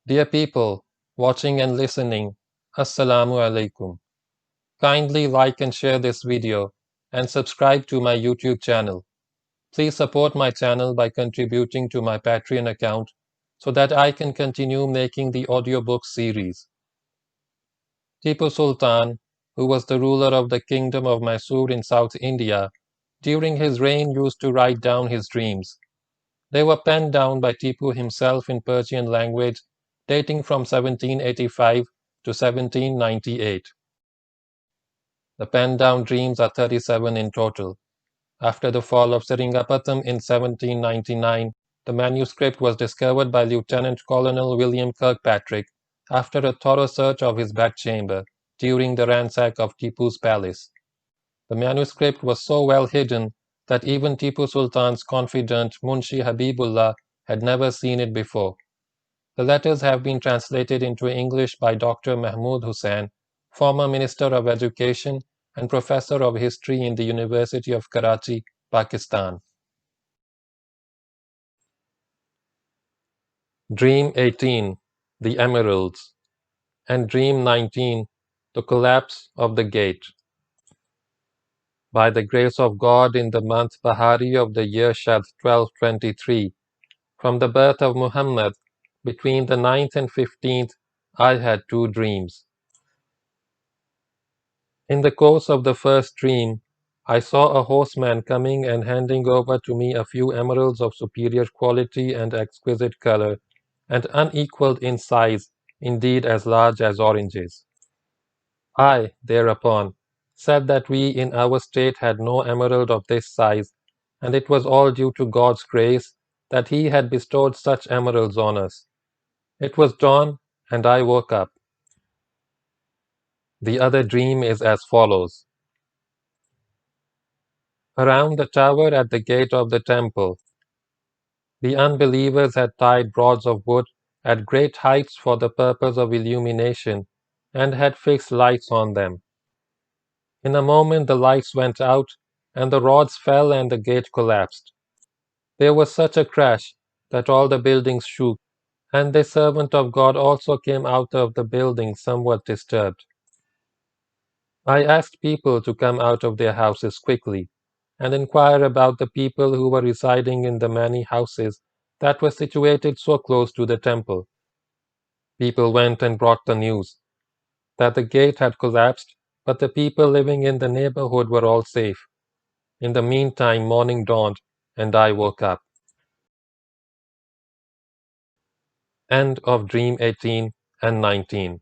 Dear people, watching and listening, Assalamu alaikum. Kindly like and share this video and subscribe to my YouTube channel. Please support my channel by contributing to my Patreon account so that I can continue making the audiobook series. Tipu Sultan, who was the ruler of the kingdom of Mysore in South India, during his reign used to write down his dreams. They were penned down by Tipu himself in Persian language, dating from 1785 to 1798. The penned down dreams are 37 in total. After the fall of Seringapatam in 1799, the manuscript was discovered by Lieutenant Colonel William Kirkpatrick after a thorough search of his bedchamber during the ransack of Tipu's palace. The manuscript was so well hidden that even Tipu Sultan's confidant Munshihabibullah had never seen it before. The letters have been translated into English by Dr. Mahmood Hussain, former Minister of Education and Professor of History in the University of Karachi, Pakistan. Dream 18, The Emeralds, and Dream 19, The Collapse of the Gate. By the grace of God, in the month Bahari of the year Shad 1223, from the birth of Muhammad, between the 9th and 15th, I had two dreams. In the course of the first dream, I saw a horseman coming and handing over to me a few emeralds of superior quality and exquisite color, and unequaled in size, indeed as large as oranges. I, thereupon, said that we in our state had no emerald of this size, and it was all due to God's grace that He had bestowed such emeralds on us. It was dawn, and I woke up. The other dream is as follows. Around the tower at the gate of the temple, the unbelievers had tied rods of wood at great heights for the purpose of illumination, and had fixed lights on them. In a moment the lights went out, and the rods fell and the gate collapsed. There was such a crash that all the buildings shook, and the servant of God also came out of the building somewhat disturbed. I asked people to come out of their houses quickly, and inquire about the people who were residing in the many houses that were situated so close to the temple. People went and brought the news that the gate had collapsed, but the people living in the neighborhood were all safe. In the meantime, morning dawned, and I woke up. End of Dream 18 and 19.